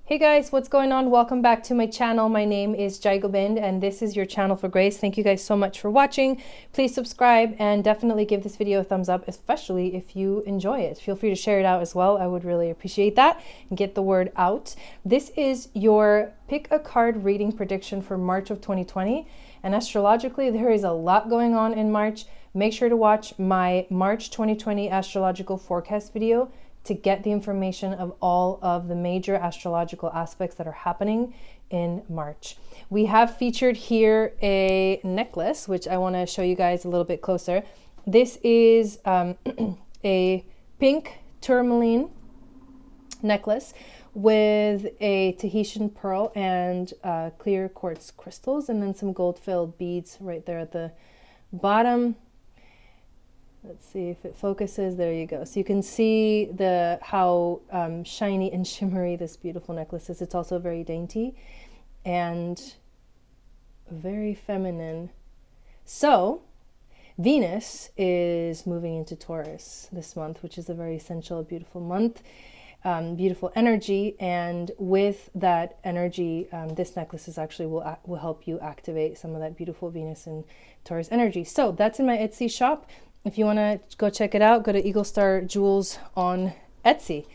Hey guys, what's going on? Welcome back to my channel. My name is Gobind and this is your channel for grace. Thank you guys so much for watching. Please subscribe and definitely give this video a thumbs up, especially if you enjoy it. Feel free to share it out as well. I would really appreciate that and get the word out. This is your pick a card reading prediction for March of 2020. And astrologically, there is a lot going on in March. Make sure to watch my March 2020 astrological forecast video to get the information of all of the major astrological aspects that are happening in March. We have featured here a necklace, which I want to show you guys a little bit closer. This is a pink tourmaline necklace with a Tahitian pearl and clear quartz crystals, and then some gold-filled beads right there at the bottom. Let's see if it focuses. There you go. So you can see how shiny and shimmery this beautiful necklace is. It's also very dainty and very feminine. So Venus is moving into Taurus this month, which is a very essential, beautiful month, beautiful energy. And with that energy, this necklace is actually will help you activate some of that beautiful Venus and Taurus energy. So that's in my Etsy shop. If you want to go check it out, go to Eagle Star Jewels on Etsy.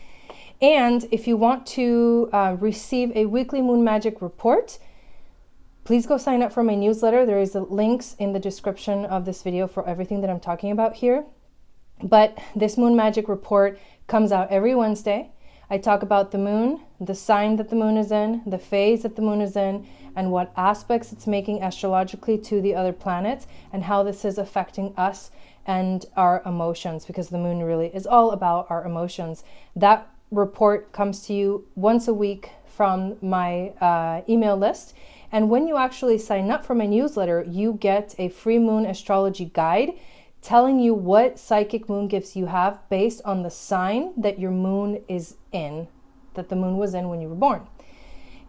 And if you want to receive a weekly moon magic report, please go sign up for my newsletter. There is links in the description of this video for everything that I'm talking about here. But this moon magic report comes out every Wednesday. I talk about the moon, the sign that the moon is in, the phase that the moon is in, and what aspects it's making astrologically to the other planets, and how this is affecting us and our emotions, because the moon really is all about our emotions. That report comes to you once a week from my email list. And when you actually sign up for my newsletter, you get a free moon astrology guide telling you what psychic moon gifts you have based on the sign that your moon is in, that the moon was in when you were born.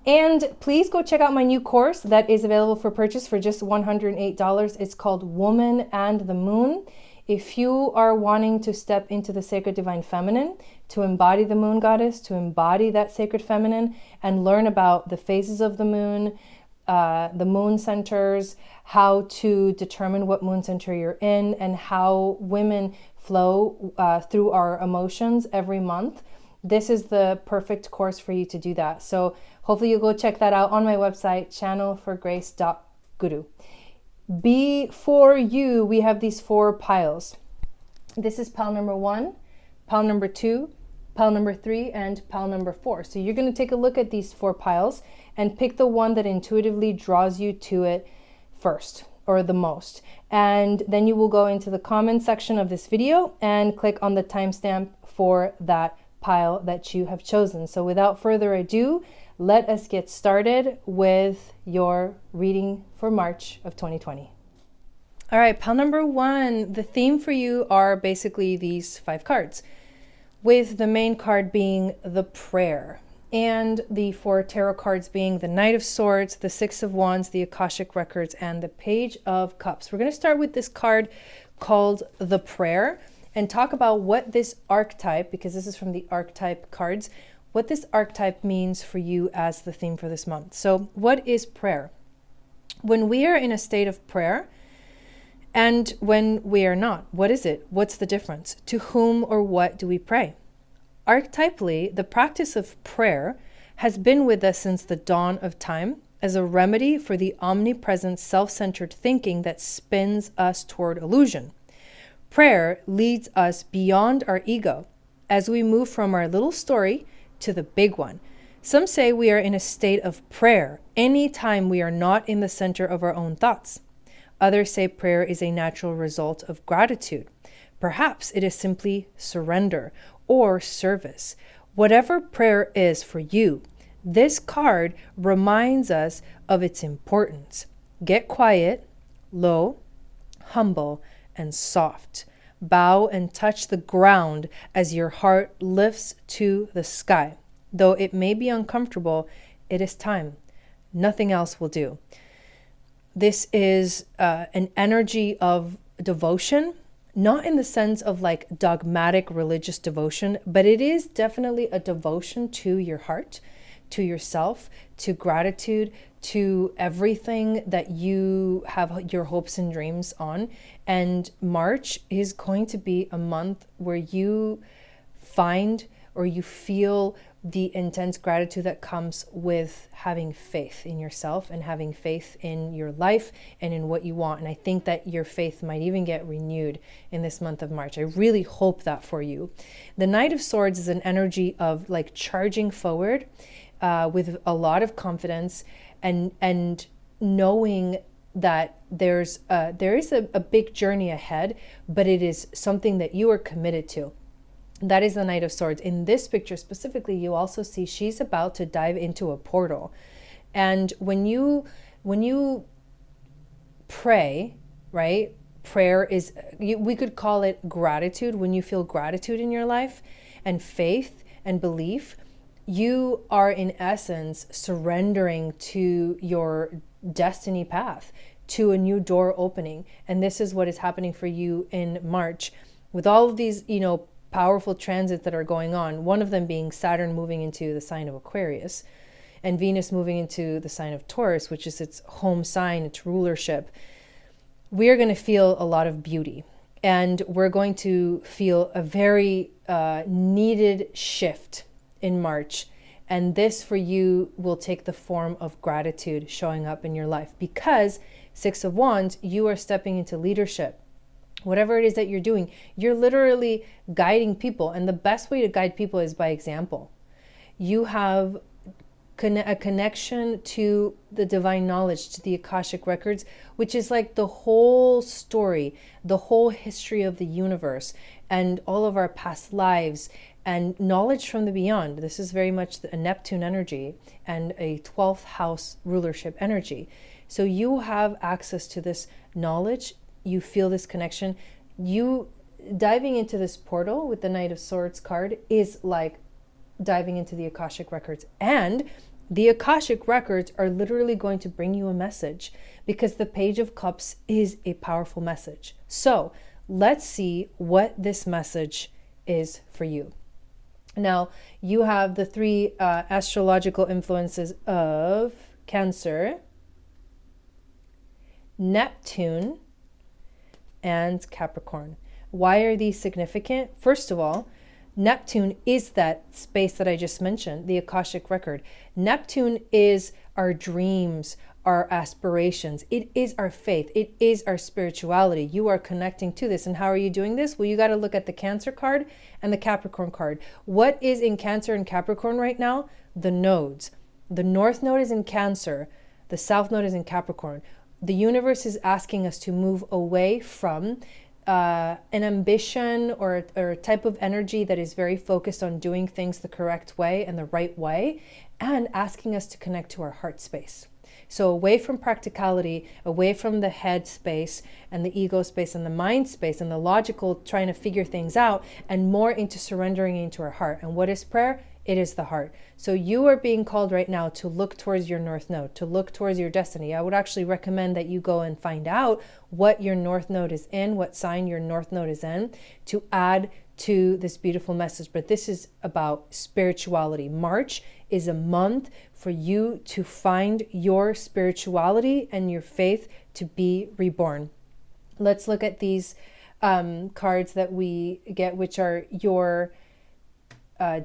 And please go check out my new course that is available for purchase for just $108. It's called Woman and the Moon. If you are wanting to step into the sacred divine feminine, to embody the moon goddess, to embody that sacred feminine, and learn about the phases of the moon centers, how to determine what moon center you're in, and how women flow through our emotions every month, this is the perfect course for you to do that. So hopefully you'll go check that out on my website, channelforgrace.guru. Before you, we have these 4 piles. This is pile number 1, pile number 2, pile number 3, and pile number 4. So you're going to take a look at these 4 piles and pick the one that intuitively draws you to it first, or the most. And then you will go into the comment section of this video and click on the timestamp for that pile that you have chosen. So without further ado, let us get started with your reading for March of 2020. All right, pile number 1, the theme for you are basically these 5 cards, with the main card being the prayer, and the 4 tarot cards being the Knight of Swords, the 6 of Wands, the Akashic Records, and the Page of Cups. We're going to start with this card called the prayer and talk about what this archetype, because this is from the archetype cards, what this archetype means for you as the theme for this month. So what is prayer? When we are in a state of prayer and when we are not, what is it? What's the difference? To whom or what do we pray? Archetypally, the practice of prayer has been with us since the dawn of time as a remedy for the omnipresent self-centered thinking that spins us toward illusion. Prayer leads us beyond our ego as we move from our little story to the big one. Some say we are in a state of prayer anytime we are not in the center of our own thoughts. Others say prayer is a natural result of gratitude. Perhaps it is simply surrender or service. Whatever prayer is for you, this card reminds us of its importance. Get quiet, low, humble, and soft. Bow and touch the ground as your heart lifts to the sky. Though it may be uncomfortable, it is time. Nothing else will do. This is an energy of devotion, not in the sense of like dogmatic religious devotion, but it is definitely a devotion to your heart, to yourself, to gratitude, to everything that you have your hopes and dreams on. And March is going to be a month where you find or you feel the intense gratitude that comes with having faith in yourself and having faith in your life and in what you want. And I think that your faith might even get renewed in this month of March. I really hope that for you. The Knight of Swords is an energy of like charging forward with a lot of confidence and knowing that there is a big journey ahead, but it is something that you are committed to. That is the Knight of Swords. In this picture specifically, you also see she's about to dive into a portal. And when you pray, right? Prayer is, we could call it gratitude. When you feel gratitude in your life and faith and belief, you are in essence surrendering to your destiny path, to a new door opening. And this is what is happening for you in March with all of these, powerful transits that are going on. One of them being Saturn moving into the sign of Aquarius and Venus moving into the sign of Taurus, which is its home sign, its rulership. We are going to feel a lot of beauty, and we're going to feel a very needed shift in March. And this for you will take the form of gratitude showing up in your life, because Six of Wands, you are stepping into leadership. Whatever it is that you're doing, you're literally guiding people. And the best way to guide people is by example. You have a connection to the divine knowledge, to the Akashic records, which is like the whole story, the whole history of the universe and all of our past lives and knowledge from the beyond. This is very much a Neptune energy and a 12th house rulership energy. So you have access to this knowledge. You feel this connection. You diving into this portal with the Knight of Swords card is like diving into the Akashic records. And the Akashic records are literally going to bring you a message, because the Page of Cups is a powerful message. So let's see what this message is for you. Now, you have the three astrological influences of Cancer, Neptune, and Capricorn. Why are these significant? First of all, Neptune is that space that I just mentioned, the Akashic record. Neptune is our dreams, our aspirations. It is our faith. It is our spirituality. You are connecting to this. And how are you doing this? Well, you got to look at the Cancer card and the Capricorn card. What is in Cancer and Capricorn right now? The nodes. The North Node is in Cancer. The South Node is in Capricorn. The universe is asking us to move away from an ambition or a type of energy that is very focused on doing things the correct way and the right way, and asking us to connect to our heart space. So away from practicality, away from the head space and the ego space and the mind space and the logical trying to figure things out, and more into surrendering into our heart. And what is prayer? It is the heart. So you are being called right now to look towards your North Node, to look towards your destiny. I would actually recommend that you go and find out what your North Node is in, what sign your North Node is in, to add to this beautiful message. But this is about spirituality. March is a month for you to find your spirituality and your faith to be reborn. Let's look at these cards that we get, which are your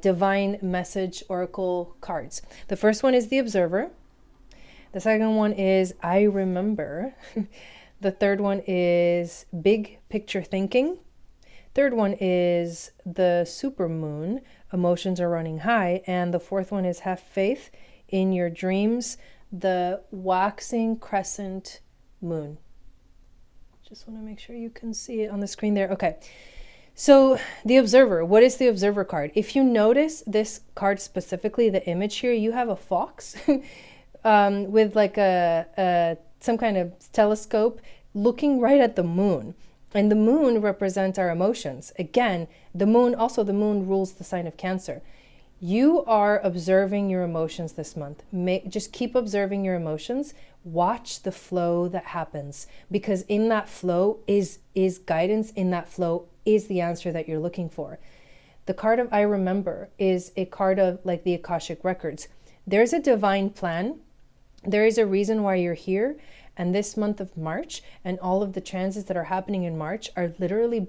divine message oracle cards. The first one is the Observer. The second one is I Remember. The third one is Big Picture Thinking. Third one is the Supermoon. Emotions are running high. And the fourth one is Have Faith in Your Dreams. The Waxing Crescent Moon. Just want to make sure you can see it on the screen there. Okay. So the Observer, what is the Observer card? If you notice this card specifically, the image here, you have a fox with like some kind of telescope looking right at the moon. And the moon represents our emotions. Again, the moon rules the sign of Cancer. You are observing your emotions this month. Just keep observing your emotions. Watch the flow that happens, because in that flow is guidance. In that flow is the answer that you're looking for. The card of I Remember is a card of like the Akashic records. There's a divine plan. There is a reason why you're here. And this month of March and all of the transits that are happening in March are literally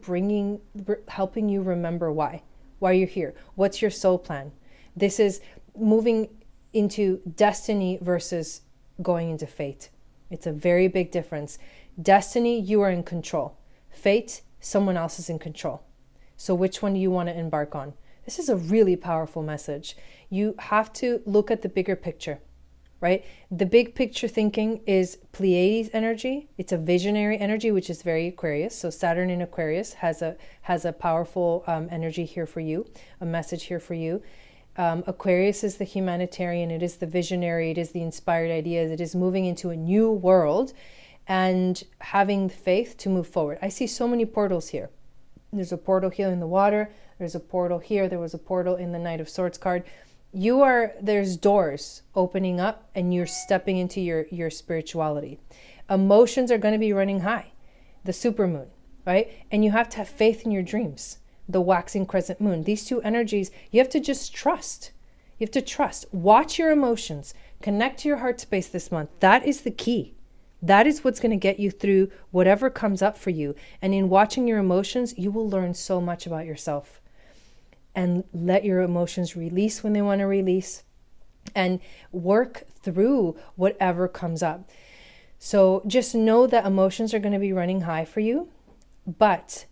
helping you remember why you're here. What's your soul plan? This is moving into destiny versus going into fate. It's a very big difference. Destiny, you are in control. Fate, someone else is in control. So which one do you want to embark on? This is a really powerful message. You have to look at the bigger picture. Right? The big picture thinking is Pleiades energy. It's a visionary energy, which is very Aquarius. So Saturn in Aquarius has a powerful energy here for you, a message here for you. Aquarius is the humanitarian. It is the visionary. It is the inspired ideas. It is moving into a new world and having the faith to move forward. I see so many portals here. There's a portal here in the water. There's a portal here. There was a portal in the Knight of Swords card. There's doors opening up and you're stepping into your spirituality. Emotions are going to be running high. The supermoon, right? And you have to have faith in your dreams. The waxing crescent moon. These two energies, you have to just trust. You have to trust. Watch your emotions. Connect to your heart space this month. That is the key. That is what's going to get you through whatever comes up for you. And in watching your emotions, you will learn so much about yourself. And let your emotions release when they want to release and work through whatever comes up. So just know that emotions are going to be running high for you, but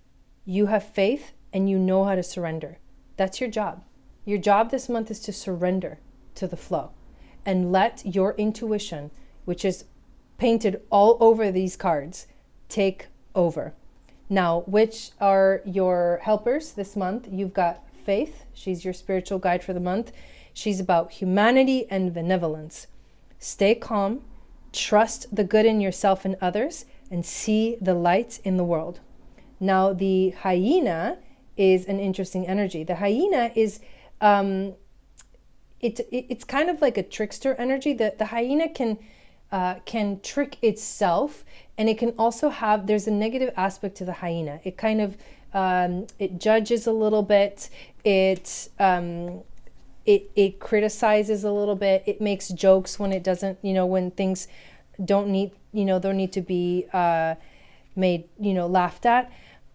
you have faith and you know how to surrender. That's your job. Your job this month is to surrender to the flow and let your intuition, which is painted all over these cards, take over. Now, which are your helpers this month? You've got Faith. She's your spiritual guide for the month. She's about humanity and benevolence. Stay calm, trust the good in yourself and others, and see the light in the world. Now, the hyena is an interesting energy. The hyena is, it's kind of like a trickster energy. The hyena can trick itself, and it can also there's a negative aspect to the hyena. It kind of, it judges a little bit. It criticizes a little bit. It makes jokes when it doesn't, when things don't need to be made, laughed at.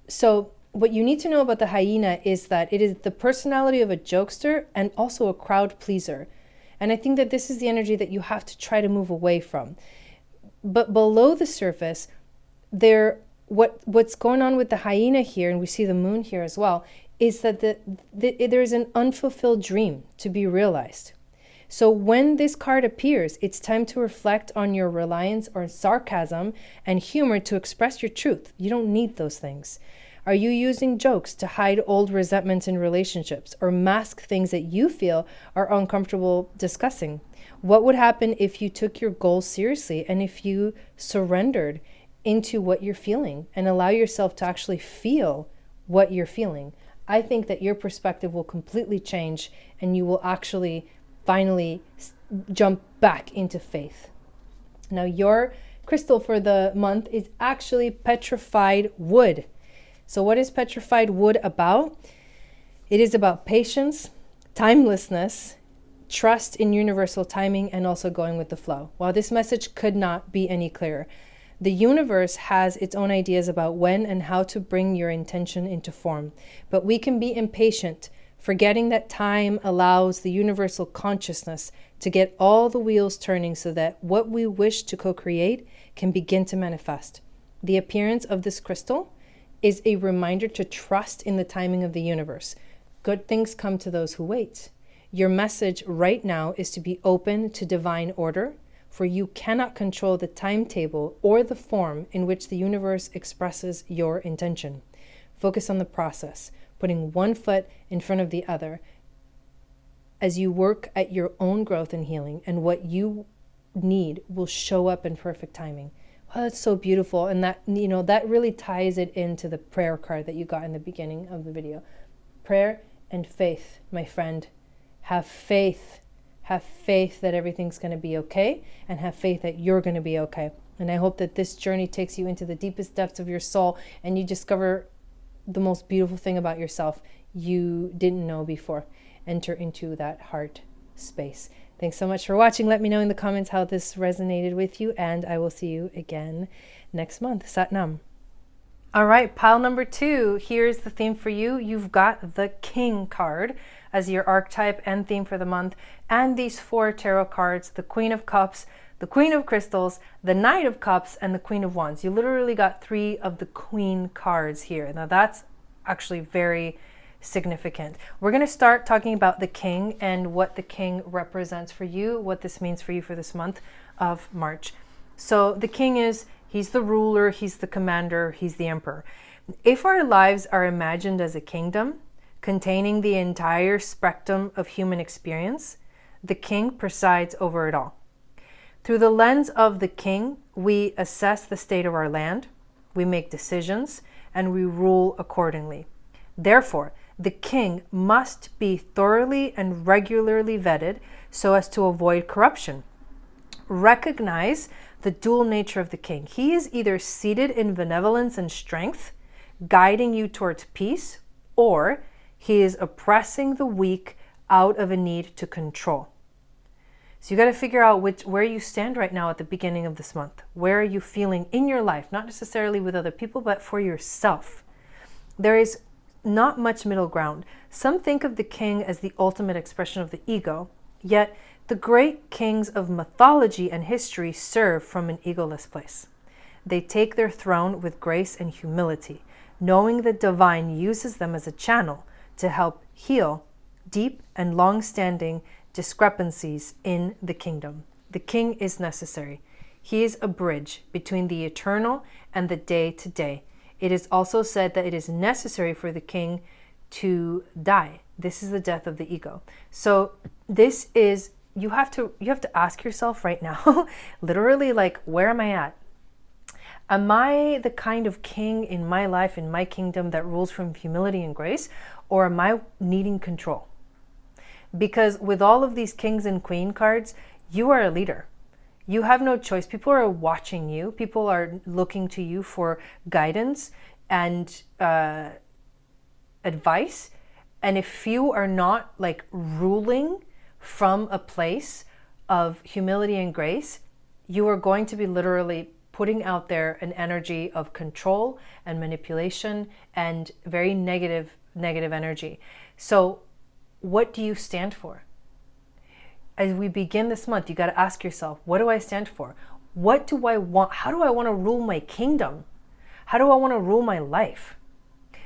So what you need to know about the hyena is that it is the personality of a jokester and also a crowd pleaser. And I think that this is the energy that you have to try to move away from. But below the surface, what's going on with the hyena here, and we see the moon here as well, is that there's an unfulfilled dream to be realized. So when this card appears, it's time to reflect on your reliance on sarcasm and humor to express your truth. You don't need those things. Are you using jokes to hide old resentments in relationships or mask things that you feel are uncomfortable discussing? What would happen if you took your goals seriously and if you surrendered into what you're feeling and allow yourself to actually feel what you're feeling? I think that your perspective will completely change and you will actually finally jump back into faith. Now, your crystal for the month is actually petrified wood. So what is petrified wood about? It is about patience, timelessness, trust in universal timing, and also going with the flow. While this message could not be any clearer, the universe has its own ideas about when and how to bring your intention into form. But we can be impatient, forgetting that time allows the universal consciousness to get all the wheels turning so that what we wish to co-create can begin to manifest. The appearance of this crystal is a reminder to trust in the timing of the universe. Good things come to those who wait. Your message right now is to be open to divine order, for you cannot control the timetable or the form in which the universe expresses your intention. Focus on the process, putting one foot in front of the other as you work at your own growth and healing, and what you need will show up in perfect timing. Oh, that's so beautiful. And that, that really ties it into the prayer card that you got in the beginning of the video. Prayer and faith, my friend. Have faith. Have faith that everything's going to be okay, and have faith that you're going to be okay. And I hope that this journey takes you into the deepest depths of your soul and you discover the most beautiful thing about yourself you didn't know before. Enter into that heart space. Thanks so much for watching. Let me know in the comments how this resonated with you, and I will see you again next month. Sat Nam. All right, pile number 2. Here's the theme for you. You've got the King card as your archetype and theme for the month, and these 4 tarot cards, the Queen of Cups, the Queen of Crystals, the Knight of Cups, and the Queen of Wands. You literally got 3 of the Queen cards here. Now that's actually very significant. We're going to start talking about the King and what the King represents for you, what this means for you for this month of March. So the King is, he's the ruler, he's the commander, he's the emperor. If our lives are imagined as a kingdom containing the entire spectrum of human experience, the King presides over it all. Through the lens of the King, we assess the state of our land, we make decisions, and we rule accordingly. Therefore, the King must be thoroughly and regularly vetted so as to avoid corruption. Recognize the dual nature of the King. He is either seated in benevolence and strength, guiding you towards peace, or he is oppressing the weak out of a need to control. So you got to figure out where you stand right now at the beginning of this month. Where are you feeling in your life, not necessarily with other people, but for yourself? There is not much middle ground. Some think of the King as the ultimate expression of the ego, yet the great kings of mythology and history serve from an egoless place. They take their throne with grace and humility, knowing the divine uses them as a channel to help heal deep and long-standing discrepancies in the kingdom. The King is necessary. He is a bridge between the eternal and the day-to-day. It is also said that it is necessary for the King to die. This is the death of the ego. So this is, you have to ask yourself right now, literally, like, where am I at? Am I the kind of king in my life, in my kingdom, that rules from humility and grace, or am I needing control? Because with all of these kings and queen cards, you are a leader. You have no choice. People are watching you. People are looking to you for guidance and advice. And if you are not like ruling from a place of humility and grace, you are going to be literally putting out there an energy of control and manipulation and very negative energy. So what do you stand for? As we begin this month, you got to ask yourself, what do I stand for? What do I want? How do I want to rule my kingdom? How do I want to rule my life?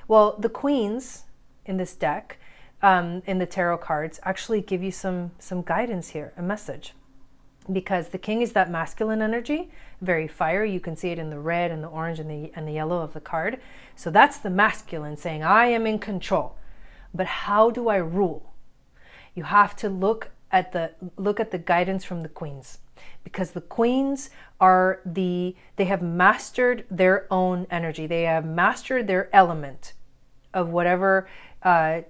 Well, the queens in this deck, in the tarot cards, actually give you some guidance here, a message. Because the King is that masculine energy, very fiery. You can see it in the red and the orange and the yellow of the card. So that's the masculine saying, I am in control. But how do I rule? You have to look at the guidance from the queens, because the queens are they have mastered their own energy. They have mastered their element of whatever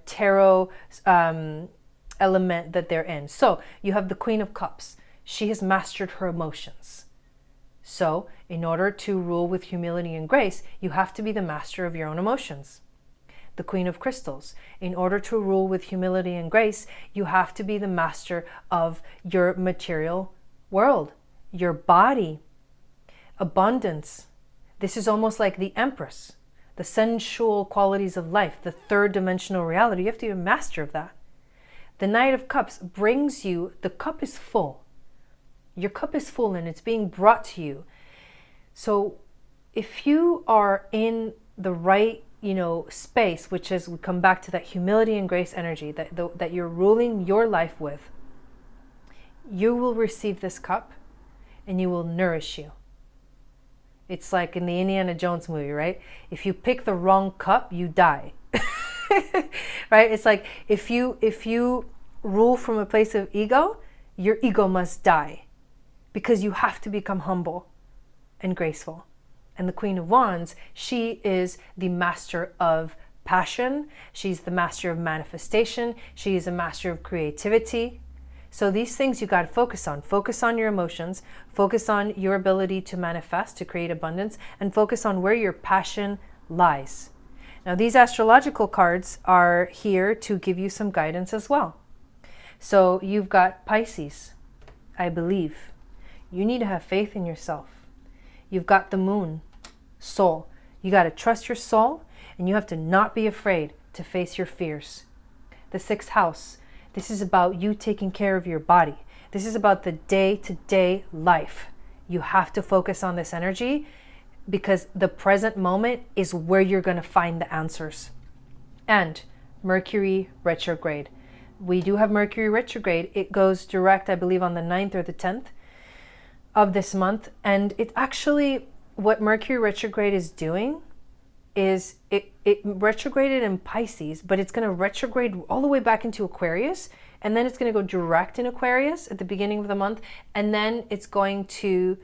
tarot element that they're in. So you have the Queen of Cups. She has mastered her emotions. So in order to rule with humility and grace, you have to be the master of your own emotions. The Queen of Crystals. In order to rule with humility and grace, you have to be the master of your material world, your body, abundance. This is almost like the Empress, the sensual qualities of life, the third dimensional reality. You have to be a master of that. The Knight of Cups brings you, the cup is full. Your cup is full and it's being brought to you. So if you are in the right space, which is, we come back to that humility and grace energy that you're ruling your life with, you will receive this cup and you will nourish you. It's like in the Indiana Jones movie, right? If you pick the wrong cup, you die. Right? It's like if you rule from a place of ego, your ego must die, because you have to become humble and graceful. And the Queen of Wands, she is the master of passion. She's the master of manifestation. She is a master of creativity. So these things you got to focus on. Focus on your emotions. Focus on your ability to manifest, to create abundance, and focus on where your passion lies. Now, these astrological cards are here to give you some guidance as well. So you've got Pisces. I believe. You need to have faith in yourself. You've got the moon, soul. You got to trust your soul, and you have to not be afraid to face your fears. The sixth house, this is about you taking care of your body. This is about the day-to-day life. You have to focus on this energy because the present moment is where you're going to find the answers. And Mercury retrograde. We do have Mercury retrograde. It goes direct, I believe, on the 9th or the 10th of this month. And it actually, what Mercury retrograde is doing is it retrograded in Pisces, but it's going to retrograde all the way back into Aquarius. And then it's going to go direct in Aquarius at the beginning of the month. And then it's going to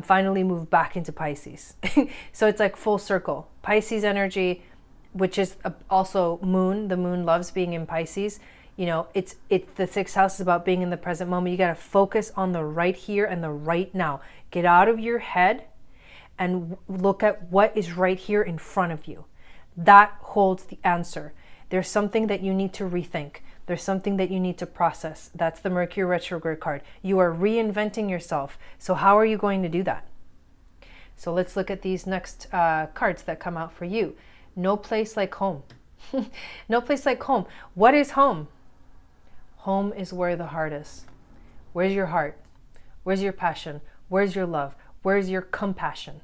finally move back into Pisces. So it's like full circle. Pisces energy, which is also moon. The moon loves being in Pisces. You know, it's the sixth house is about being in the present moment. You got to focus on the right here and the right now. Get out of your head and look at what is right here in front of you. That holds the answer. There's something that you need to rethink. There's something that you need to process. That's the Mercury retrograde card. You are reinventing yourself. So how are you going to do that? So let's look at these next cards that come out for you. No place like home. No place like home. What is home? Home is where the heart is. Where's your heart? Where's your passion? Where's your love? Where's your compassion?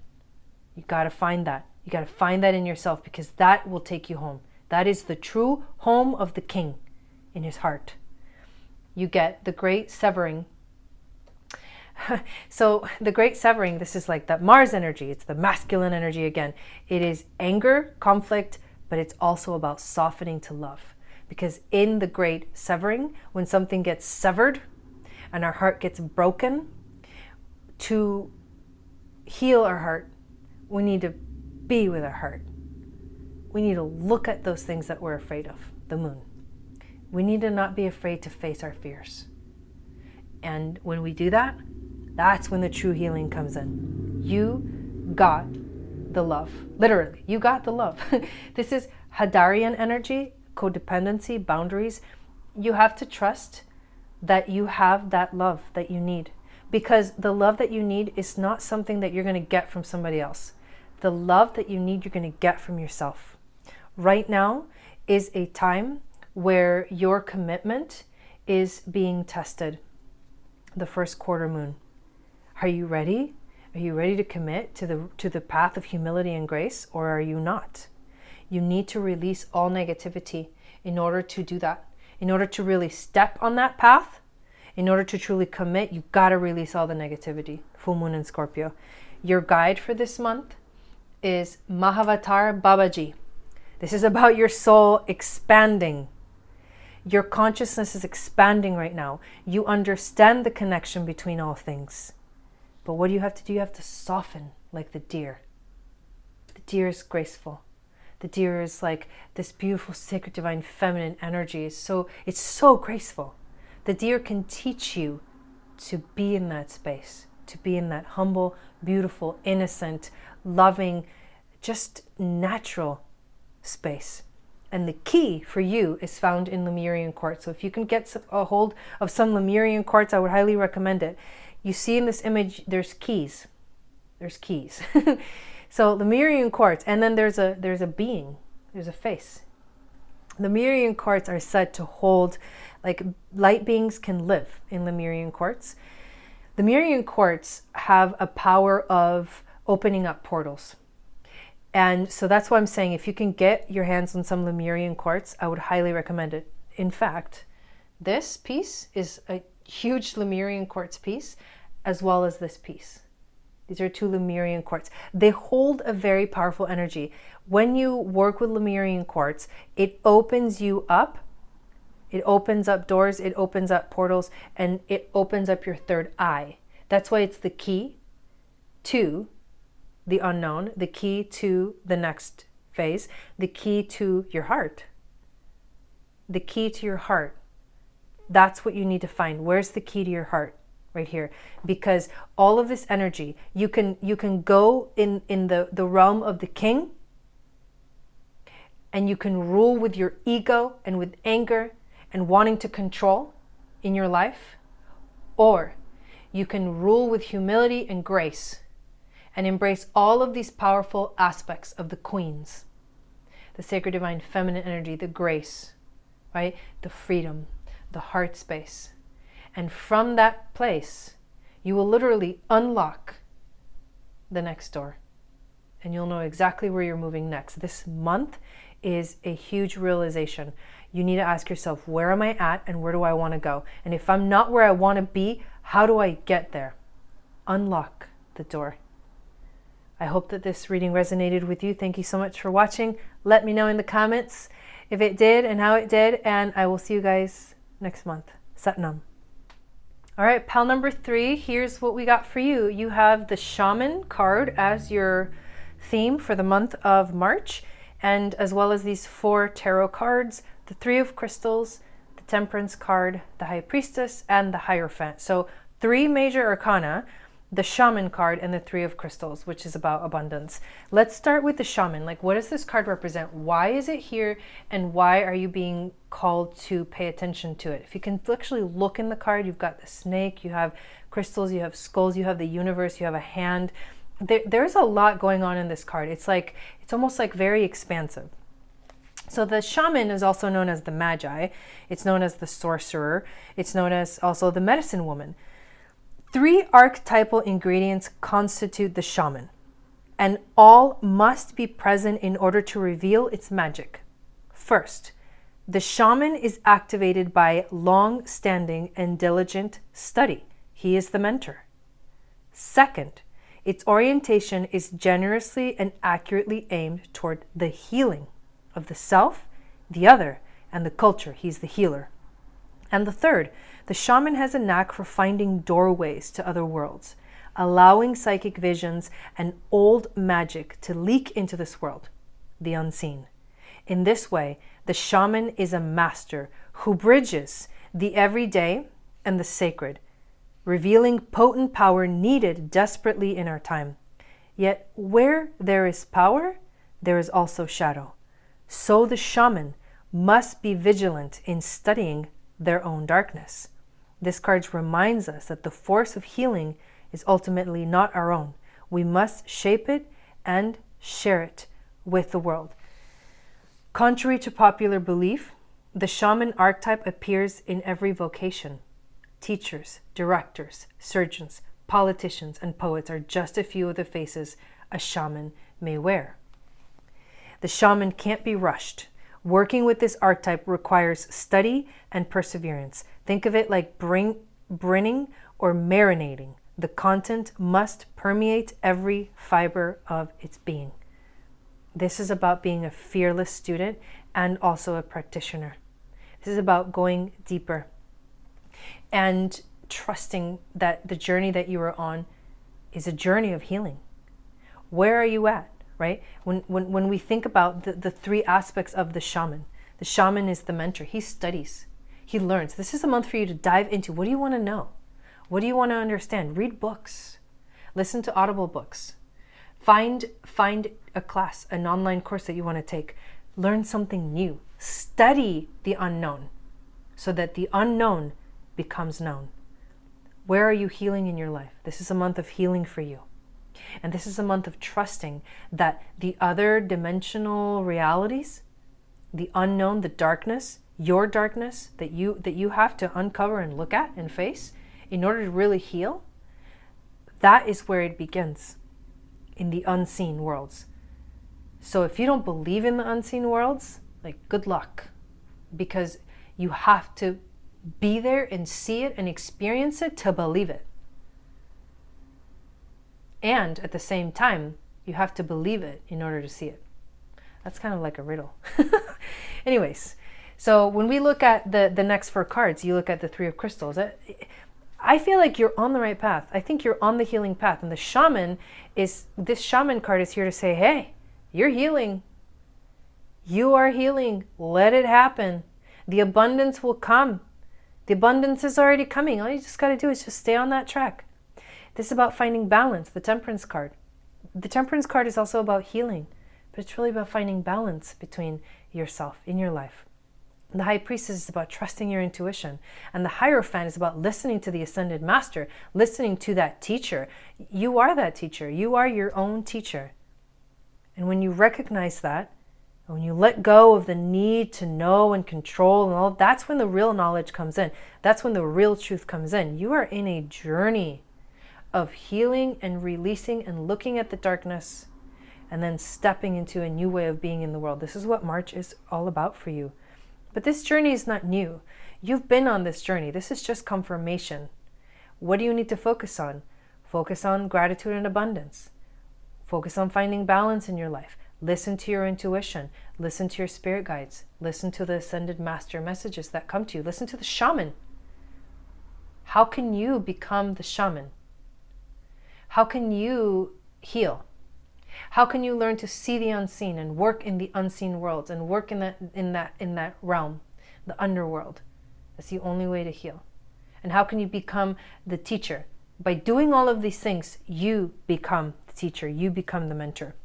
You got to find that. You got to find that in yourself, because that will take you home. That is the true home of the king, in his heart. You get the great severing. So the great severing, this is like that Mars energy. It's the masculine energy again. It is anger, conflict, but it's also about softening to love. Because in the great severing, when something gets severed and our heart gets broken, to heal our heart, we need to be with our heart. We need to look at those things that we're afraid of, the moon. We need to not be afraid to face our fears. And when we do that, that's when the true healing comes in. You got the love. Literally, you got the love. This is Hadarian energy, codependency, boundaries. You have to trust that you have that love that you need. Because the love that you need is not something that you're going to get from somebody else. The love that you need, you're going to get from yourself. Right now is a time where your commitment is being tested. The first quarter moon. Are you ready? Are you ready to commit to the path of humility and grace, or are you not? You need to release all negativity in order to do that. In order to really step on that path, in order to truly commit, you got to release all the negativity. Full moon in Scorpio. Your guide for this month is Mahavatar Babaji. This is about your soul expanding. Your consciousness is expanding right now. You understand the connection between all things. But what do you have to do? You have to soften like the deer. The deer is graceful. The deer is like this beautiful, sacred, divine, feminine energy. It's so graceful. The deer can teach you to be in that space, to be in that humble, beautiful, innocent, loving, just natural space. And the key for you is found in Lemurian quartz. So if you can get a hold of some Lemurian quartz, I would highly recommend it. You see in this image, there's keys. There's keys. So Lemurian quartz, and then there's a being, there's a face. Lemurian quartz are said to hold, like light beings can live in Lemurian quartz. Lemurian quartz have a power of opening up portals. And so that's why I'm saying, if you can get your hands on some Lemurian quartz, I would highly recommend it. In fact, this piece is a huge Lemurian quartz piece, as well as this piece. These are two Lemurian quartz. They hold a very powerful energy. When you work with Lemurian quartz, it opens you up. It opens up doors, it opens up portals, and it opens up your third eye. That's why it's the key to the unknown, the key to the next phase, the key to your heart. The key to your heart. That's what you need to find. Where's the key to your heart? Right here. Because all of this energy, you can go in the realm of the king, and you can rule with your ego and with anger and wanting to control in your life, or you can rule with humility and grace and embrace all of these powerful aspects of the queens, the sacred divine feminine energy, the grace, right? The freedom, the heart space. And from that place, you will literally unlock the next door and you'll know exactly where you're moving next. This month is a huge realization. You need to ask yourself, where am I at and where do I want to go? And if I'm not where I want to be, how do I get there? Unlock the door. I hope that this reading resonated with you. Thank you so much for watching. Let me know in the comments if it did and how it did, and I will see you guys next month. Satnam. All right, pal number 3, here's what we got for you. You have the Shaman card as your theme for the month of March, and as well as these 4 tarot cards, the 3 of Crystals, the Temperance card, the High Priestess, and the Hierophant. So 3 major arcana, the Shaman card, and the 3 of Crystals, which is about abundance. Let's start with the Shaman. Like, what does this card represent? Why is it here? And why are you being called to pay attention to it? If you can actually look in the card, you've got the snake, you have crystals, you have skulls, you have the universe, you have a hand. There's a lot going on in this card. It's almost like very expansive. So the Shaman is also known as the Magi. It's known as the Sorcerer. It's known as also the Medicine Woman. 3 archetypal ingredients constitute the Shaman, and all must be present in order to reveal its magic. First, the Shaman is activated by long-standing and diligent study. He is the mentor. Second, its orientation is generously and accurately aimed toward the healing of the self, the other, and the culture. He's the healer. And the third, the Shaman has a knack for finding doorways to other worlds, allowing psychic visions and old magic to leak into this world, the unseen. In this way, the Shaman is a master who bridges the everyday and the sacred, revealing potent power needed desperately in our time. Yet where there is power, there is also shadow. So the Shaman must be vigilant in studying their own darkness. This card reminds us that the force of healing is ultimately not our own. We must shape it and share it with the world. Contrary to popular belief, the Shaman archetype appears in every vocation. Teachers, directors, surgeons, politicians, and poets are just a few of the faces a shaman may wear. The Shaman can't be rushed. Working with this archetype requires study and perseverance. Think of it like brinning or marinating. The content must permeate every fiber of its being. This is about being a fearless student and also a practitioner. This is about going deeper and trusting that the journey that you are on is a journey of healing. Where are you at? Right? When we think about the 3 aspects of the Shaman is the mentor. He studies, he learns. This is a month for you to dive into. What do you want to know? What do you want to understand? Read books, listen to Audible books, find a class, an online course that you want to take, learn something new, study the unknown so that the unknown becomes known. Where are you healing in your life? This is a month of healing for you. And this is a month of trusting that the other dimensional realities, the unknown, the darkness, your darkness that you have to uncover and look at and face in order to really heal, that is where it begins, in the unseen worlds. So if you don't believe in the unseen worlds, like, good luck, because you have to be there and see it and experience it to believe it. And at the same time, you have to believe it in order to see it. That's kind of like a riddle. Anyways, so when we look at the next 4 cards, you look at the 3 of Crystals. I feel like you're on the right path. I think you're on the healing path. And this Shaman card is here to say, hey, you're healing. You are healing. Let it happen. The abundance will come. The abundance is already coming. All you just got to do is just stay on that track. This is about finding balance, the Temperance card. The Temperance card is also about healing, but it's really about finding balance between yourself in your life. The High Priestess is about trusting your intuition. And the Hierophant is about listening to the Ascended Master, listening to that teacher. You are that teacher. You are your own teacher. And when you recognize that, when you let go of the need to know and control and all, that's when the real knowledge comes in. That's when the real truth comes in. You are in a journey of healing and releasing and looking at the darkness and then stepping into a new way of being in the world. This is what March is all about for you. But this journey is not new. You've been on this journey. This is just confirmation. What do you need to focus on? Focus on gratitude and abundance. Focus on finding balance in your life. Listen to your intuition. Listen to your spirit guides. Listen to the Ascended Master messages that come to you. Listen to the shaman. How can you become the shaman? How can you heal? How can you learn to see the unseen and work in the unseen worlds and work in that realm, the underworld? That's the only way to heal. And how can you become the teacher? By doing all of these things, you become the teacher. You become the mentor.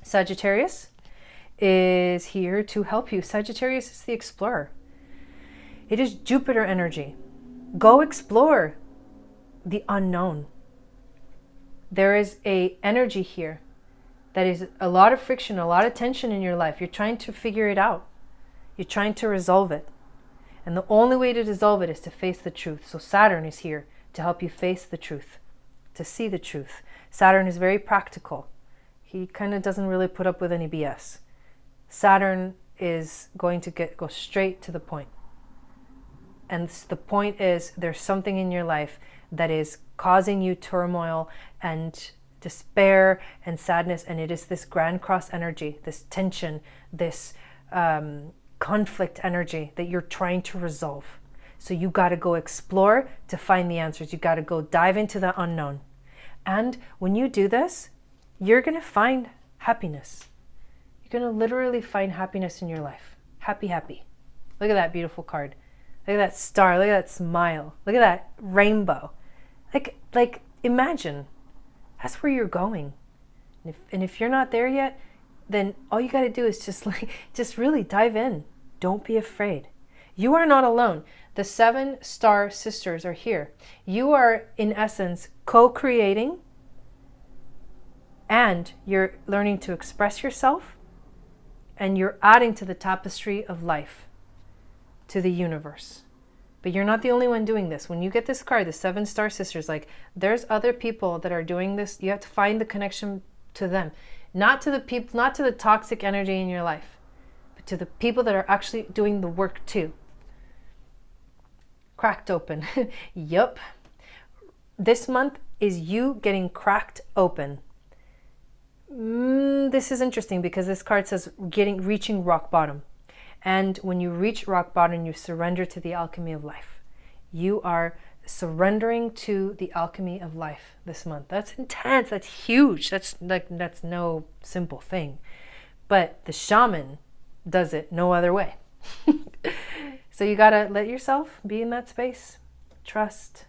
Sagittarius is here to help you. Sagittarius is the explorer. It is Jupiter energy. Go explore the unknown. There is a energy here that is a lot of friction, a lot of tension in your life. You're trying to figure it out. You're trying to resolve it. And the only way to dissolve it is to face the truth. So Saturn is here to help you face the truth, to see the truth. Saturn is very practical. He kind of doesn't really put up with any BS. Saturn is going to go straight to the point. And the point is there's something in your life that is causing you turmoil and despair and sadness, and it is this Grand Cross energy, this tension, this conflict energy that you're trying to resolve. So you got to go explore to find the answers. You got to go dive into the unknown. And when you do this, you're going to find happiness. You're going to literally find happiness in your life. Happy, happy. Look at that beautiful card. Look at that star. Look at that smile. Look at that rainbow. Like imagine. That's where you're going. And if you're not there yet, then all you got to do is just really dive in. Don't be afraid. You are not alone. The 7 star sisters are here. You are, in essence, co-creating, and you're learning to express yourself, and you're adding to the tapestry of life, to the universe. But you're not the only one doing this. When you get this card, the 7 star sisters, like there's other people that are doing this. You have to find the connection to them, not to the people, not to the toxic energy in your life, but to the people that are actually doing the work too. Cracked open. Yup. This month is you getting cracked open. This is interesting because this card says reaching rock bottom. And when you reach rock bottom, you surrender to the alchemy of life. You are surrendering to the alchemy of life this month. That's intense. That's huge. That's no simple thing. But the shaman does it no other way. So you got to let yourself be in that space. Trust.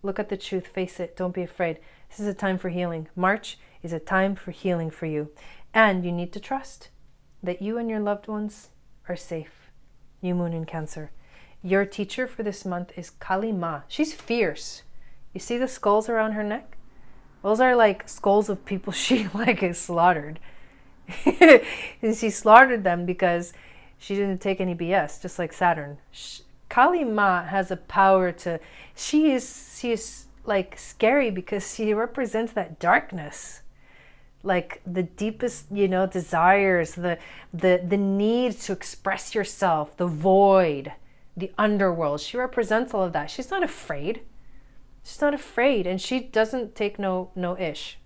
Look at the truth. Face it. Don't be afraid. This is a time for healing. March is a time for healing for you. And you need to trust that you and your loved ones are safe. New moon in Cancer. Your teacher for this month is Kali Ma. She's fierce. You see the skulls around her neck? Those are like skulls of people she has slaughtered. And she slaughtered them because she didn't take any BS, just like Saturn. Kali Ma has a power to, she is like scary because she represents that darkness. Like the deepest, desires, the need to express yourself, the void, the underworld. She represents all of that. She's not afraid. She's not afraid, and she doesn't take no ish.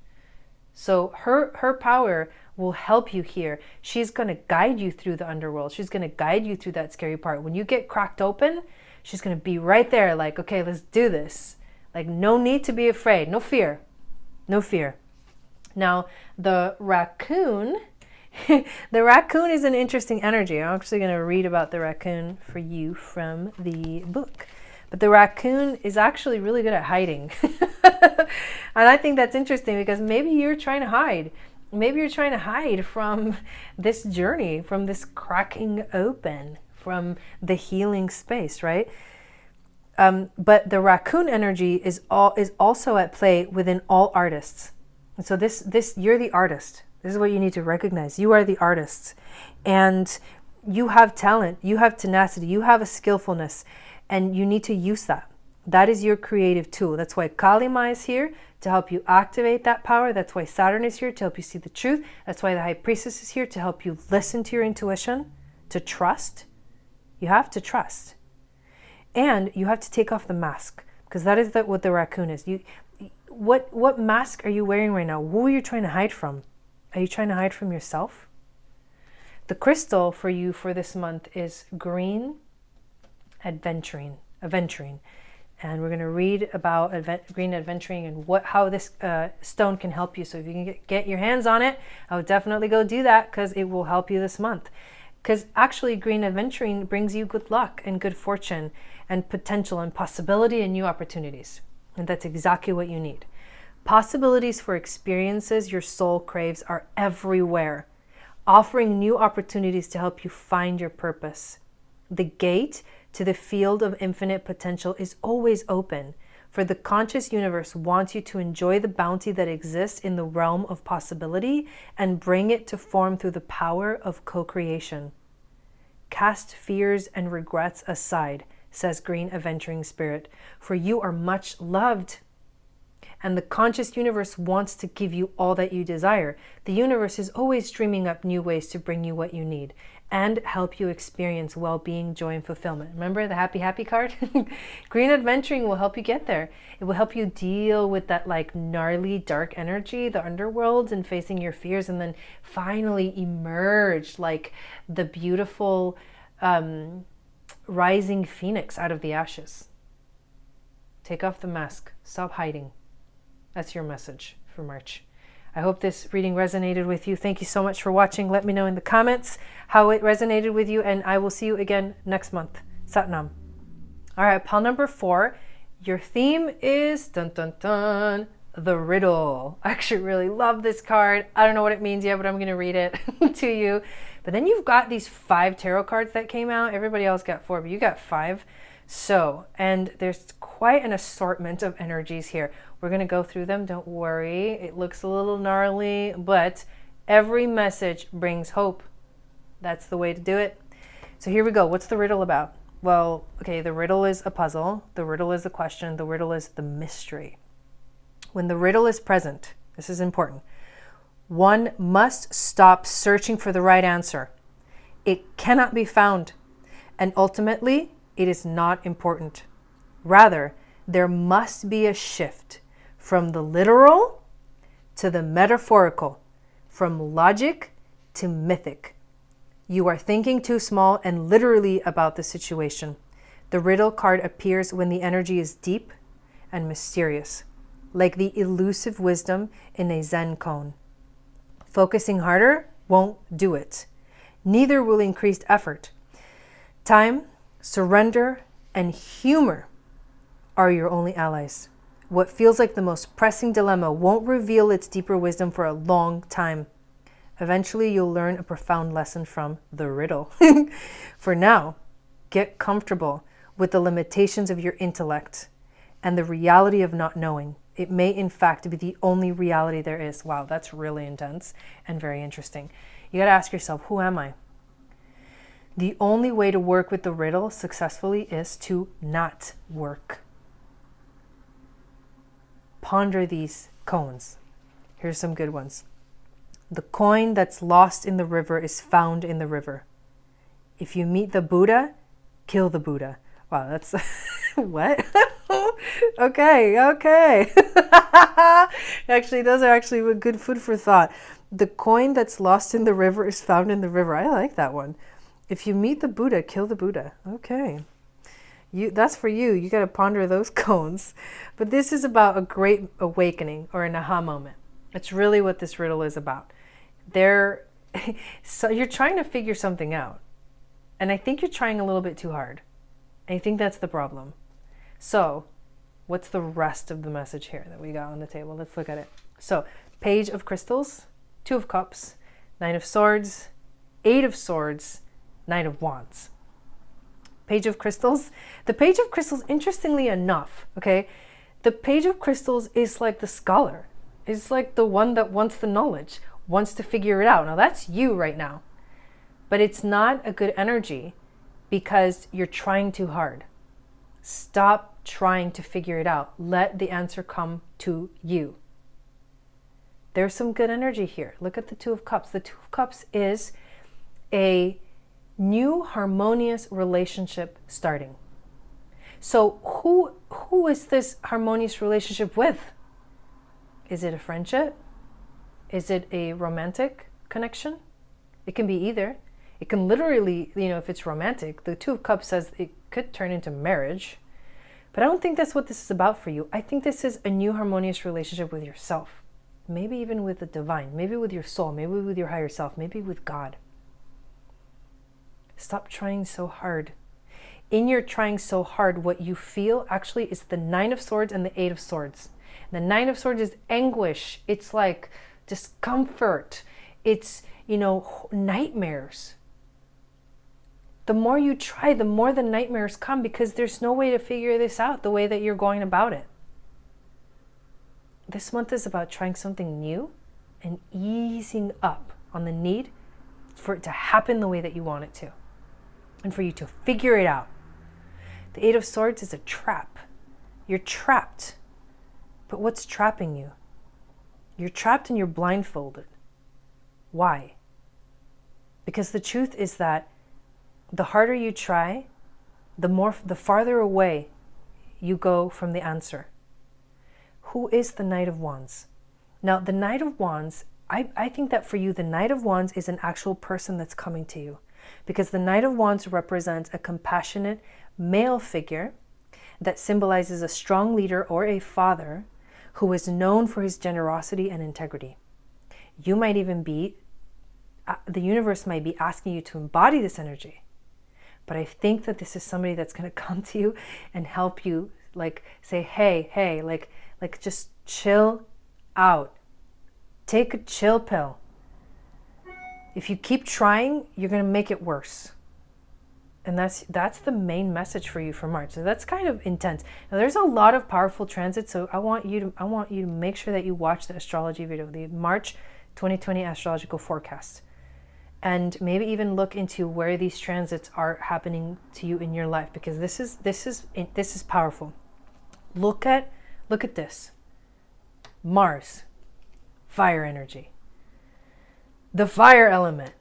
So her power will help you here. She's going to guide you through the underworld. She's going to guide you through that scary part. When you get cracked open, she's going to be right there like, okay, let's do this. Like, no need to be afraid. No fear. No fear. Now, the raccoon, the raccoon is an interesting energy. I'm actually going to read about the raccoon for you from the book. But the raccoon is actually really good at hiding. And I think that's interesting because maybe you're trying to hide. Maybe you're trying to hide from this journey, from this cracking open from the healing space, right? But the raccoon energy is also at play within all artists. And so you're the artist. This is what you need to recognize. You are the artist, and you have talent, you have tenacity, you have a skillfulness, and you need to use that. That is your creative tool. That's why Kalima is here to help you activate that power. That's why Saturn is here to help you see the truth. That's why the High Priestess is here to help you listen to your intuition, to trust. You have to trust. And you have to take off the mask, because that is what the raccoon is. What mask are you wearing right now? Who are you trying to hide from? Are you trying to hide from yourself? The crystal for you for this month is green aventurine. And we're going to read about green aventurine and how this stone can help you. So if you can get your hands on it, I would definitely go do that, because it will help you this month. Because actually green aventurine brings you good luck and good fortune and potential and possibility and new opportunities. And that's exactly what you need. Possibilities for experiences your soul craves are everywhere, offering new opportunities to help you find your purpose. The gate to the field of infinite potential is always open, for the conscious universe wants you to enjoy the bounty that exists in the realm of possibility and bring it to form through the power of co-creation. Cast fears and regrets aside, says Green Aventuring Spirit, for you are much loved. And the conscious universe wants to give you all that you desire. The universe is always dreaming up new ways to bring you what you need and help you experience well-being, joy, and fulfillment. Remember the happy card? Green Adventuring will help you get there. It will help you deal with that like gnarly dark energy, the underworld, and facing your fears, and then finally emerge like the beautiful rising phoenix out of the ashes. Take off the mask. Stop hiding. That's your message for March. I hope this reading resonated with you. Thank you so much for watching. Let me know in the comments how it resonated with you, and I will see you again next month. Satnam. All right, pile number 4. Your theme is dun dun dun, the riddle. I actually really love this card. I don't know what it means yet, but I'm going to read it to you. But then you've got these 5 tarot cards that came out. Everybody else got 4, but you got 5. So, and there's quite an assortment of energies here. We're going to go through them. Don't worry. It looks a little gnarly, but every message brings hope. That's the way to do it. So here we go. What's the riddle about? Well, okay, the riddle is a puzzle. The riddle is a question. The riddle is the mystery. When the riddle is present, this is important, one must stop searching for the right answer. It cannot be found, and ultimately, it is not important. Rather, there must be a shift from the literal to the metaphorical, from logic to mythic. You are thinking too small and literally about the situation. The riddle card appears when the energy is deep and mysterious, like the elusive wisdom in a Zen koan. Focusing harder won't do it. Neither will increased effort. Time, surrender, and humor are your only allies. What feels like the most pressing dilemma won't reveal its deeper wisdom for a long time. Eventually, you'll learn a profound lesson from the riddle. For now, get comfortable with the limitations of your intellect and the reality of not knowing. It may, in fact, be the only reality there is. Wow, that's really intense and very interesting. You got to ask yourself, who am I? The only way to work with the riddle successfully is to not work. Ponder these koans. Here's some good ones. The coin that's lost in the river is found in the river. If you meet the Buddha, kill the Buddha. Wow, that's what? Okay. Actually, those are actually good food for thought. The coin that's lost in the river is found in the river. I like that one. If you meet the Buddha, kill the Buddha. Okay. That's for you. You got to ponder those koans. But this is about a great awakening or an aha moment. It's really what this riddle is about. So you're trying to figure something out. And I think you're trying a little bit too hard. I think that's the problem. So what's the rest of the message here that we got on the table? Let's look at it. So Page of Crystals, 2 of Cups, 9 of Swords, 8 of Swords, 9 of Wands. Page of Crystals. The Page of Crystals, interestingly enough, okay, the Page of Crystals is like the scholar. It's like the one that wants the knowledge, wants to figure it out. Now that's you right now. But it's not a good energy because you're trying too hard. Stop trying to figure it out. Let the answer come to you. There's some good energy here. Look at the Two of Cups. The Two of Cups is a new harmonious relationship starting. So who is this harmonious relationship with? Is it a friendship? Is it a romantic connection? It can be either. It can literally, if it's romantic, the Two of Cups says it could turn into marriage. But I don't think that's what this is about for you. I think this is a new harmonious relationship with yourself. Maybe even with the divine, maybe with your soul, maybe with your higher self, maybe with God. Stop trying so hard. In your trying so hard, what you feel actually is the Nine of Swords and the Eight of Swords. The Nine of Swords is anguish. It's like discomfort. It's, nightmares. The more you try, the more the nightmares come because there's no way to figure this out the way that you're going about it. This month is about trying something new and easing up on the need for it to happen the way that you want it to and for you to figure it out. The Eight of Swords is a trap. You're trapped. But what's trapping you? You're trapped and you're blindfolded. Why? Because the truth is that the harder you try, the farther away you go from the answer. Who is the Knight of Wands? Now, the Knight of Wands, I think that for you, the Knight of Wands is an actual person that's coming to you. Because the Knight of Wands represents a compassionate male figure that symbolizes a strong leader or a father who is known for his generosity and integrity. You might even be, the universe might be asking you to embody this energy. But I think that this is somebody that's going to come to you and help you, say, hey, just chill out. Take a chill pill. If you keep trying, you're going to make it worse. And that's the main message for you for March. So that's kind of intense. Now there's a lot of powerful transits, so I want you to make sure that you watch the astrology video, the March 2020 astrological forecast. And maybe even look into where these transits are happening to you in your life, because this is powerful. Look at this. Mars, fire energy. The fire element.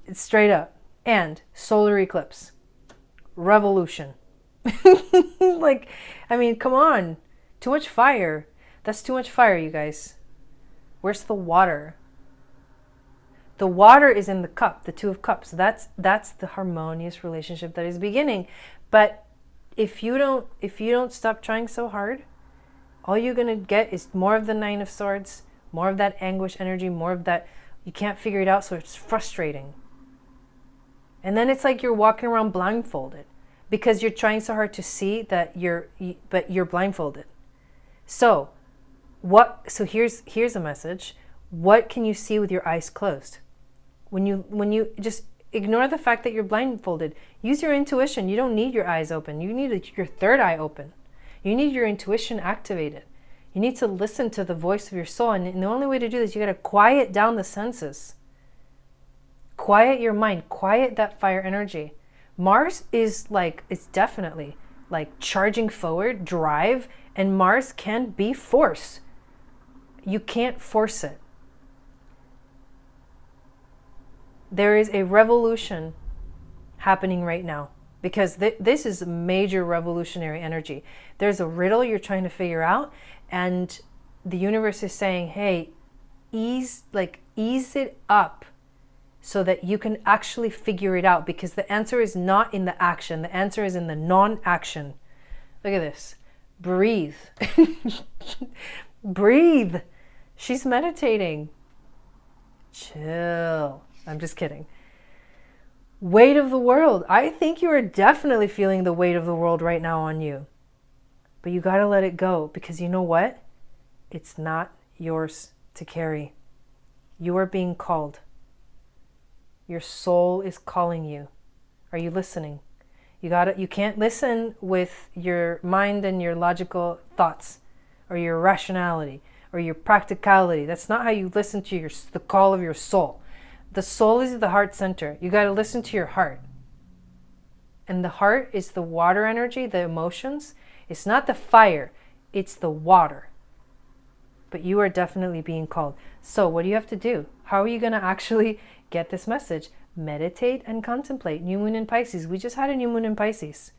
It's straight up. And solar eclipse. Revolution. Come on. Too much fire. That's too much fire, you guys. Where's the water? The water is in the cup, the Two of Cups. That's the harmonious relationship that is beginning. But if you don't stop trying so hard, all you're gonna get is more of the Nine of Swords, more of that anguish energy, more of that you can't figure it out, so it's frustrating. And then it's like you're walking around blindfolded because you're trying so hard to see that but you're blindfolded. So here's a message. What can you see with your eyes closed? When you just ignore the fact that you're blindfolded, use your intuition. You don't need your eyes open. You need your third eye open. You need your intuition activated. You need to listen to the voice of your soul. And the only way to do this, you got to quiet down the senses. Quiet your mind. Quiet that fire energy. Mars is it's definitely like charging forward, drive, and Mars can be force. You can't force it. There is a revolution happening right now because this is major revolutionary energy. There's a riddle you're trying to figure out, and the universe is saying, hey, ease it up so that you can actually figure it out, because the answer is not in the action. The answer is in the non-action. Look at this. Breathe. Breathe. She's meditating. Chill. I'm just kidding. Weight of the world. I think you are definitely feeling the weight of the world right now on you. But you got to let it go, because you know what? It's not yours to carry. You are being called. Your soul is calling you. Are you listening? You can't listen with your mind and your logical thoughts or your rationality or your practicality. That's not how you listen to the call of your soul. The soul is the heart center. You got to listen to your heart. And the heart is the water energy, the emotions. It's not the fire, it's the water. But you are definitely being called. So what do you have to do? How are you going to actually get this message? Meditate and contemplate. New moon in Pisces. We just had a new moon in Pisces.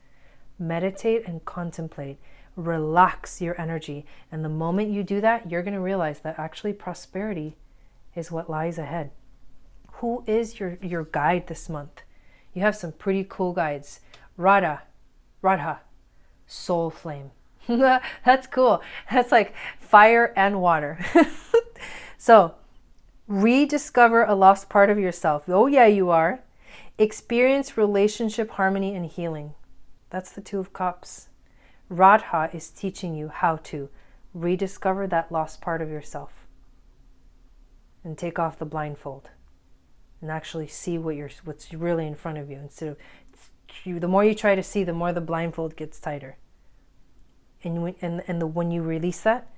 Meditate and contemplate. Relax your energy. And the moment you do that, you're going to realize that actually prosperity is what lies ahead. Who is your guide this month? You have some pretty cool guides. Radha, soul flame. That's cool. That's like fire and water. So, rediscover a lost part of yourself. Oh yeah, you are. Experience relationship harmony and healing. That's the Two of Cups. Radha is teaching you how to rediscover that lost part of yourself and take off the blindfold and actually see what's really in front of you, instead of the more you try to see, the more the blindfold gets tighter. And when you release that,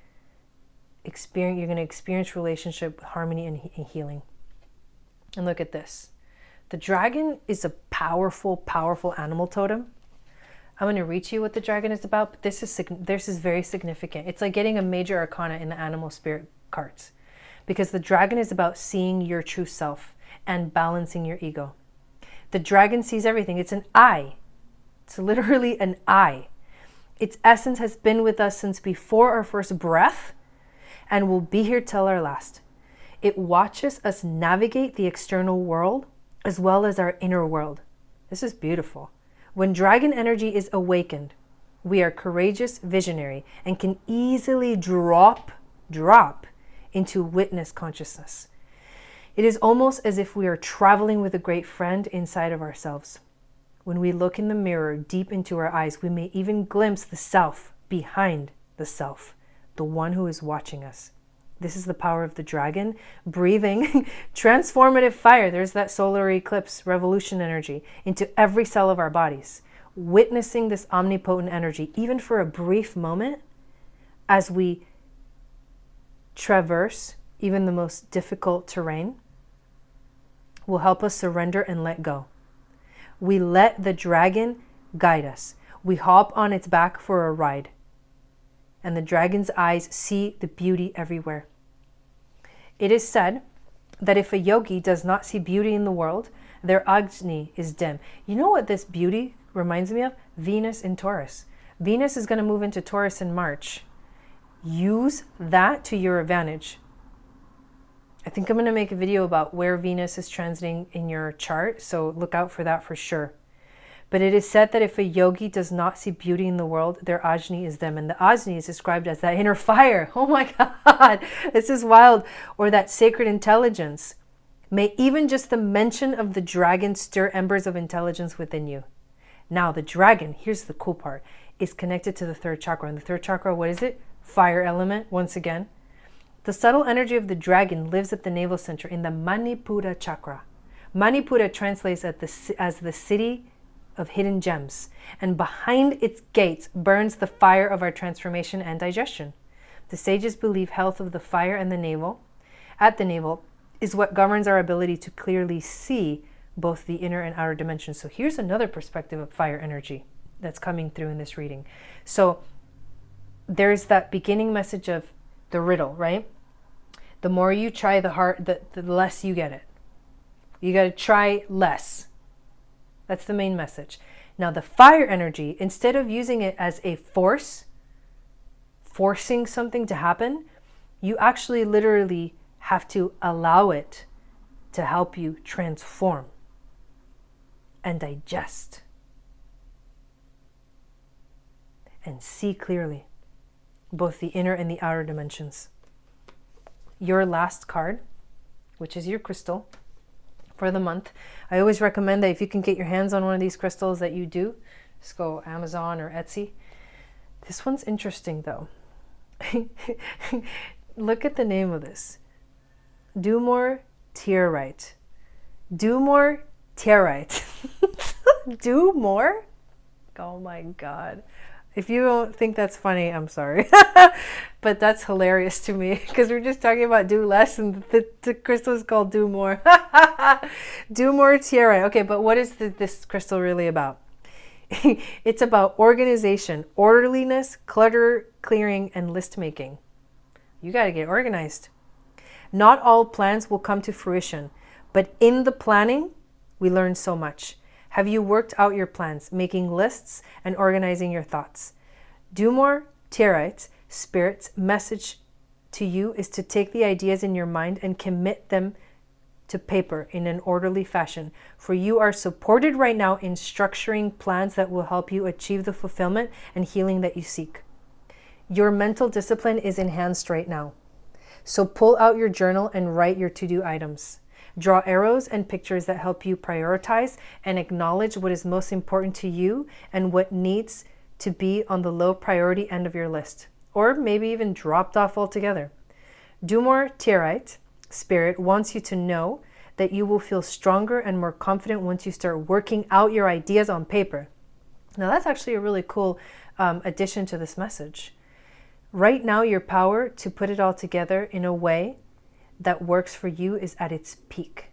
you're going to experience relationship harmony and healing. And look at this. The dragon is a powerful, powerful animal totem. I'm going to read to you what the dragon is about, but this is very significant. It's like getting a major arcana in the animal spirit cards, because the dragon is about seeing your true self and balancing your ego. The dragon sees everything. It's an eye. It's literally an eye. Its essence has been with us since before our first breath and will be here till our last. It watches us navigate the external world as well as our inner world. This is beautiful. When dragon energy is awakened, we are courageous, visionary, and can easily drop into witness consciousness. It is almost as if we are traveling with a great friend inside of ourselves. When we look in the mirror deep into our eyes, we may even glimpse the self behind the self, the one who is watching us. This is the power of the dragon, breathing transformative fire. There's that solar eclipse revolution energy into every cell of our bodies, witnessing this omnipotent energy, even for a brief moment, as we traverse even the most difficult terrain, will help us surrender and let go. We let the dragon guide us. We hop on its back for a ride. And the dragon's eyes see the beauty everywhere. It is said that if a yogi does not see beauty in the world, their Agni is dim. You know what this beauty reminds me of? Venus in Taurus. Venus is going to move into Taurus in March. Use that to your advantage. I think I'm going to make a video about where Venus is transiting in your chart, so look out for that for sure. But it is said that if a yogi does not see beauty in the world, their Agni is dim. And the Agni is described as that inner fire. Oh my God, this is wild. Or that sacred intelligence. May even just the mention of the dragon stir embers of intelligence within you. Now the dragon, here's the cool part, is connected to the third chakra. And the third chakra, what is it? Fire element, once again. The subtle energy of the dragon lives at the navel center in the Manipura chakra. Manipura translates as the city of hidden gems, and behind its gates burns the fire of our transformation and digestion. The sages believe health of the fire and at the navel, is what governs our ability to clearly see both the inner and outer dimensions. So here's another perspective of fire energy that's coming through in this reading. So there's that beginning message of the riddle, right? The more you try the less you get it. You got to try less. That's the main message. Now the fire energy, instead of using it as a forcing something to happen, you actually literally have to allow it to help you transform and digest and see clearly both the inner and the outer dimensions. Your last card, which is your crystal for the month. I always recommend that if you can get your hands on one of these crystals, that you do. Just go Amazon or Etsy. This one's interesting though. Look at the name of this. Do more tearite. Do more tearite. Do more Oh my God. If you don't think that's funny, I'm sorry. But that's hilarious to me because we're just talking about do less and the crystal is called do more. Do more tiara. Okay, but what is this crystal really about? It's about organization, orderliness, clutter clearing, and list making. You got to get organized. Not all plans will come to fruition, but in the planning, we learn so much. Have you worked out your plans, making lists and organizing your thoughts? Do more Tiarite Spirit's message to you is to take the ideas in your mind and commit them to paper in an orderly fashion. For you are supported right now in structuring plans that will help you achieve the fulfillment and healing that you seek. Your mental discipline is enhanced right now. So pull out your journal and write your to-do items. Draw arrows and pictures that help you prioritize and acknowledge what is most important to you and what needs to be on the low priority end of your list, or maybe even dropped off altogether. Do more Tiarite Spirit wants you to know that you will feel stronger and more confident once you start working out your ideas on paper. Now that's actually a really cool addition to this message. Right now, your power to put it all together in a way that works for you is at its peak.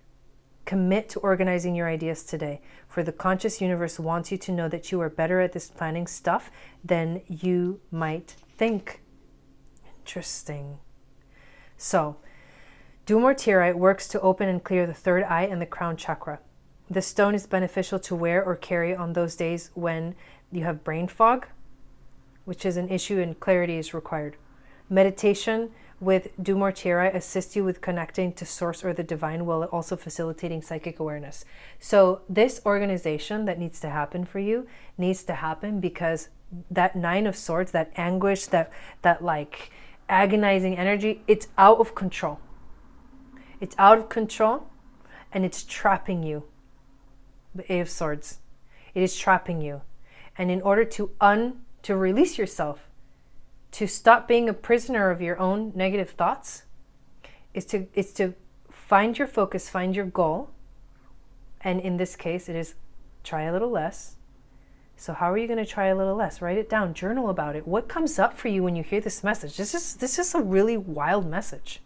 Commit to organizing your ideas today, for the conscious universe wants you to know that you are better at this planning stuff than you might think. Interesting. So, Do More Tiarite works to open and clear the third eye and the crown chakra. The stone is beneficial to wear or carry on those days when you have brain fog, which is an issue and clarity is required. Meditation with Do More Tiarite assists you with connecting to source or the divine while also facilitating psychic awareness. So this organization that needs to happen for you needs to happen because that Nine of Swords, that anguish, that like agonizing energy, it's out of control. It's out of control and it's trapping you. The Eight of Swords. It is trapping you. And in order to release yourself, to stop being a prisoner of your own negative thoughts, is to find your focus, find your goal. And in this case, it is try a little less. So how are you going to try a little less? Write it down, journal about it. What comes up for you when you hear this message? This is a really wild message.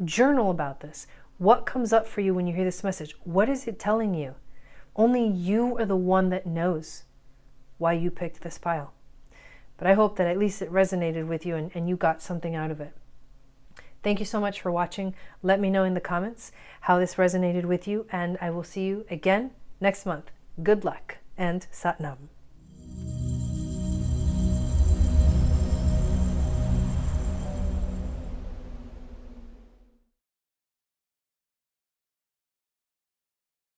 Journal about this. What comes up for you when you hear this message? What is it telling you? Only you are the one that knows why you picked this pile. But I hope that at least it resonated with you and you got something out of it. Thank you so much for watching. Let me know in the comments how this resonated with you, and I will see you again next month. Good luck and Sat Nam.